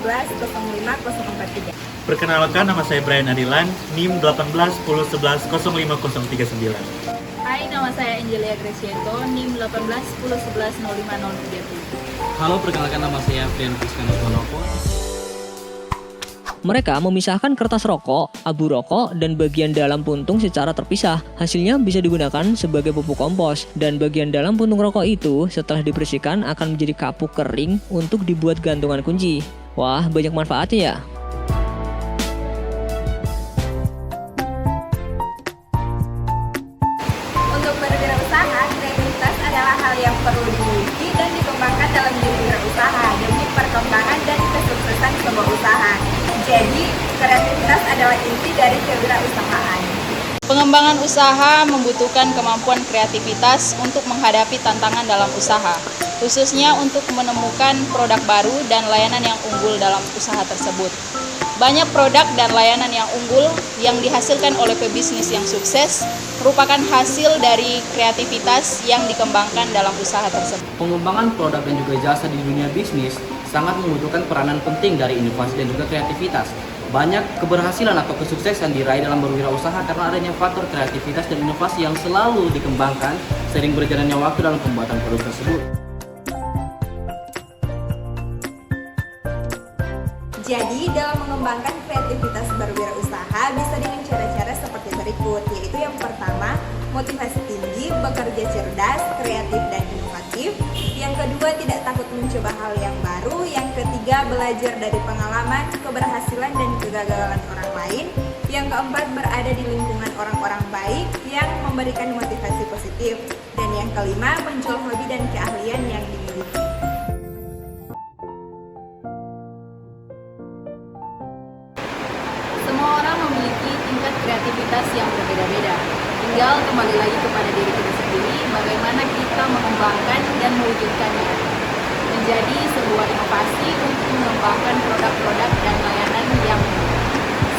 110543. Perkenalkan, nama saya Brian Adilan, NIM 181011050339. Hai, nama saya Angelia Gresiento, NIM 1810110503. Halo, perkenalkan nama saya Frian Kriskanus Monoko. Mereka memisahkan kertas rokok, abu rokok, dan bagian dalam puntung secara terpisah. Hasilnya bisa digunakan sebagai pupuk kompos. Dan bagian dalam puntung rokok itu setelah dibersihkan akan menjadi kapuk kering untuk dibuat gantungan kunci. Wah, banyak manfaatnya ya. Untuk berwirausaha, kreativitas adalah hal yang perlu dimiliki dan dikembangkan dalam diri wirausaha demi perkembangan dan kesuksesan sebuah usaha. Jadi, kreativitas adalah inti dari kewirausahaan. Pengembangan usaha membutuhkan kemampuan kreativitas untuk menghadapi tantangan dalam usaha, khususnya untuk menemukan produk baru dan layanan yang unggul dalam usaha tersebut. Banyak produk dan layanan yang unggul yang dihasilkan oleh pebisnis yang sukses merupakan hasil dari kreativitas yang dikembangkan dalam usaha tersebut. Pengembangan produk dan juga jasa di dunia bisnis sangat membutuhkan peranan penting dari inovasi dan juga kreativitas. Banyak keberhasilan atau kesuksesan diraih dalam berwirausaha karena adanya faktor kreativitas dan inovasi yang selalu dikembangkan seiring berjalannya waktu dalam pembuatan produk tersebut. Jadi, dalam mengembangkan kreativitas berwirausaha bisa dengan cara-cara seperti berikut, yaitu yang pertama, motivasi tinggi, bekerja cerdas, kreatif, dan inovatif. Yang kedua, tidak takut mencoba hal yang baru. Yang ketiga, belajar dari pengalaman, keberhasilan, dan kegagalan orang lain. Yang keempat, berada di lingkungan orang-orang baik yang memberikan motivasi positif. Dan yang kelima, menjual hobi dan keahlian yang dimiliki. Semua orang memiliki tingkat kreativitas yang berbeda-beda. Tinggal kembali lagi kepada diri kita sendiri, bagaimana kita mengembangkan dan mewujudkannya menjadi sebuah inovasi untuk mengembangkan produk-produk dan layanan yang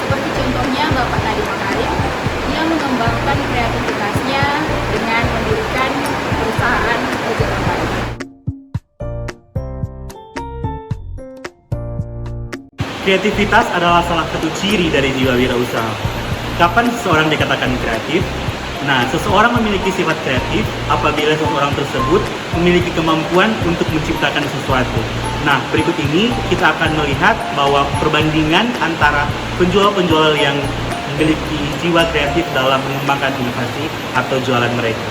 seperti contohnya Bapak Nadiem Makarim yang mengembangkan kreativitasnya dengan mendirikan perusahaan ojek online. Kreativitas adalah salah satu ciri dari jiwa wirausaha. Kapan seseorang dikatakan kreatif? Nah, seseorang memiliki sifat kreatif apabila seseorang tersebut memiliki kemampuan untuk menciptakan sesuatu. Nah, berikut ini kita akan melihat bahwa perbandingan antara penjual-penjual yang memiliki jiwa kreatif dalam mengembangkan inovasi atau jualan mereka.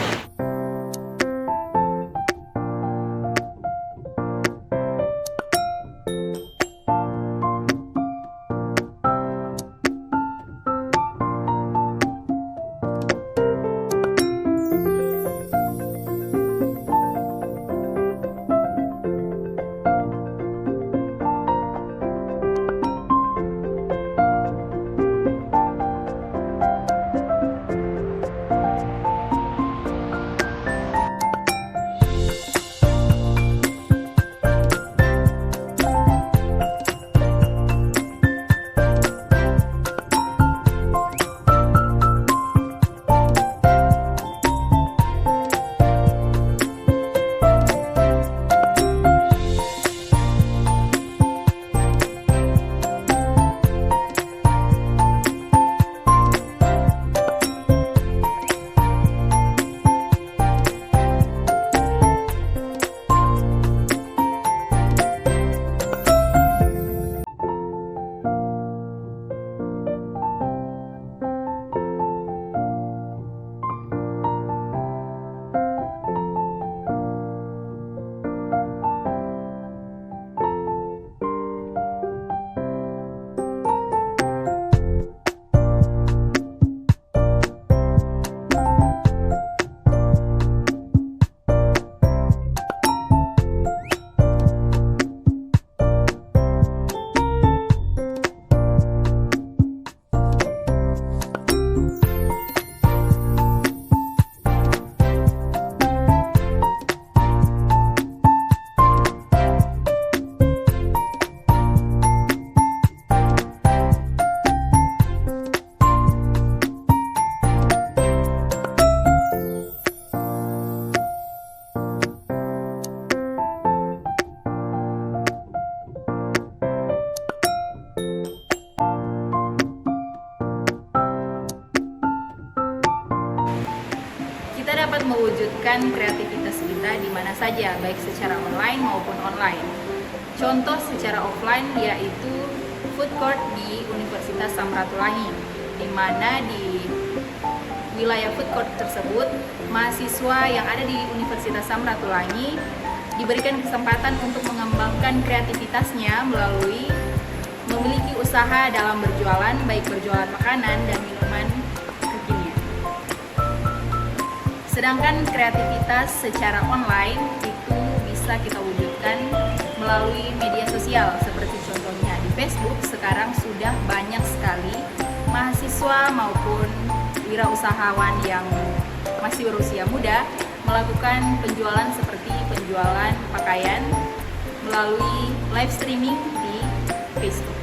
mewujudkan kreativitas kita di mana saja, baik secara online maupun online. Contoh secara offline yaitu food court di Universitas Samratulangi, di mana di wilayah food court tersebut, mahasiswa yang ada di Universitas Samratulangi diberikan kesempatan untuk mengembangkan kreativitasnya melalui memiliki usaha dalam berjualan, baik berjualan makanan dan minuman kekinian. Sedangkan kreativitas secara online itu bisa kita wujudkan melalui media sosial, seperti contohnya di Facebook. Sekarang sudah banyak sekali mahasiswa maupun wirausahawan yang masih berusia muda melakukan penjualan seperti penjualan pakaian melalui live streaming di Facebook.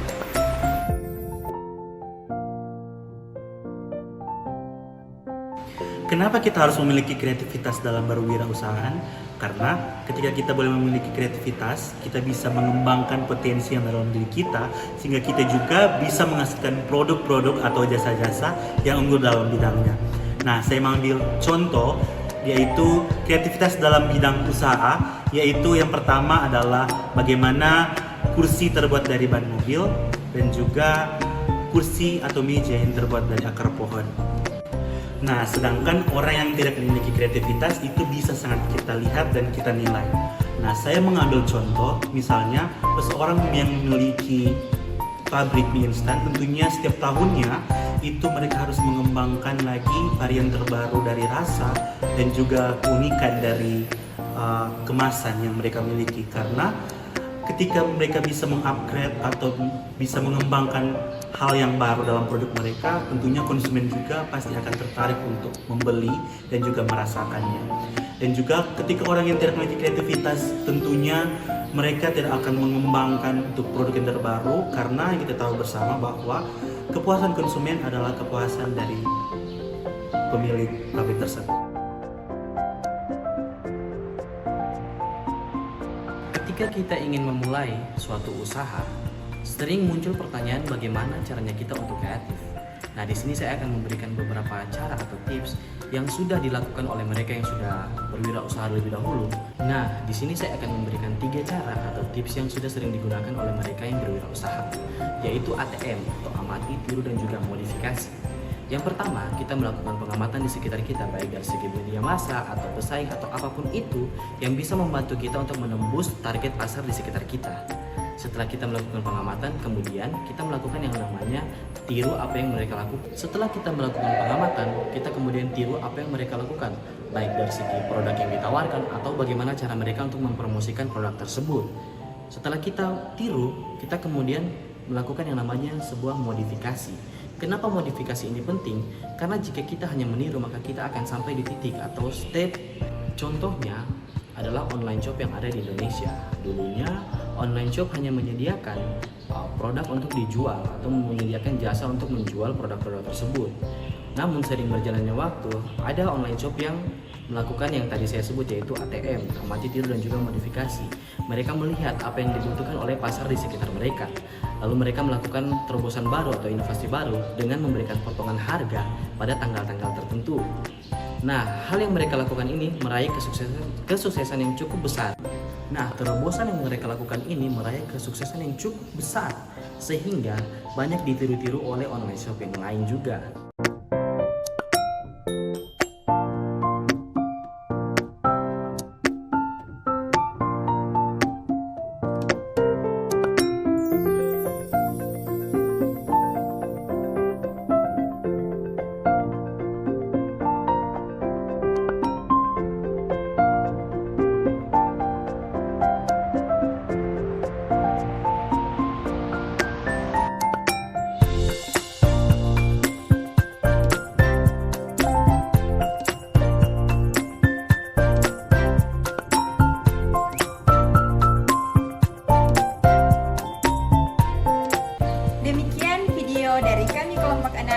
Kenapa kita harus memiliki kreativitas dalam berwirausahaan? Karena ketika kita boleh memiliki kreativitas, kita bisa mengembangkan potensi yang dalam diri kita, sehingga kita juga bisa menghasilkan produk-produk atau jasa-jasa yang unggul dalam bidangnya. Nah, saya mengambil contoh, yaitu kreativitas dalam bidang usaha, yaitu yang pertama adalah bagaimana kursi terbuat dari ban mobil, dan juga kursi atau meja yang terbuat dari akar pohon. Nah, sedangkan orang yang tidak memiliki kreativitas itu bisa sangat kita lihat dan kita nilai. Nah, saya mengambil contoh, misalnya seseorang yang memiliki pabrik mie instan, tentunya setiap tahunnya itu mereka harus mengembangkan lagi varian terbaru dari rasa dan juga keunikan dari kemasan yang mereka miliki. Karena ketika mereka bisa mengupgrade atau bisa mengembangkan hal yang baru dalam produk mereka, tentunya konsumen juga pasti akan tertarik untuk membeli dan juga merasakannya. Dan juga ketika orang yang tidak memiliki kreativitas, tentunya mereka tidak akan mengembangkan untuk produk yang terbaru, karena kita tahu bersama bahwa kepuasan konsumen adalah kepuasan dari pemilik pabrik tersebut. Ketika kita ingin memulai suatu usaha, sering muncul pertanyaan bagaimana caranya kita untuk kreatif. Nah, di sini saya akan memberikan beberapa cara atau tips yang sudah dilakukan oleh mereka yang sudah berwirausaha lebih dahulu. Nah, di sini saya akan memberikan 3 cara atau tips yang sudah sering digunakan oleh mereka yang berwirausaha, yaitu ATM atau amati, tiru, dan juga modifikasi. Yang pertama, kita melakukan pengamatan di sekitar kita, baik dari segi media massa atau pesaing atau apapun itu yang bisa membantu kita untuk menembus target pasar di sekitar kita. Setelah kita melakukan pengamatan, kemudian kita melakukan yang namanya tiru apa yang mereka lakukan. Setelah kita melakukan pengamatan, kita kemudian tiru apa yang mereka lakukan, baik dari segi produk yang ditawarkan atau bagaimana cara mereka untuk mempromosikan produk tersebut. Setelah kita tiru, kita kemudian melakukan yang namanya sebuah modifikasi. Kenapa modifikasi ini penting? Karena jika kita hanya meniru, maka kita akan sampai di titik atau step. Contohnya adalah online shop yang ada di Indonesia. Dulunya online shop hanya menyediakan produk untuk dijual atau menyediakan jasa untuk menjual produk-produk tersebut. Namun sering berjalannya waktu, ada online shop yang melakukan yang tadi saya sebut, yaitu ATM, amati, tiru, dan juga modifikasi. Mereka melihat apa yang dibutuhkan oleh pasar di sekitar mereka. Lalu mereka melakukan terobosan baru atau inovasi baru dengan memberikan potongan harga pada tanggal-tanggal tertentu. Nah, hal yang mereka lakukan ini meraih kesuksesan yang cukup besar. Nah, terobosan yang mereka lakukan ini meraih kesuksesan yang cukup besar, sehingga banyak ditiru-tiru oleh online shop yang lain juga. Demikian video dari kami kelompok 6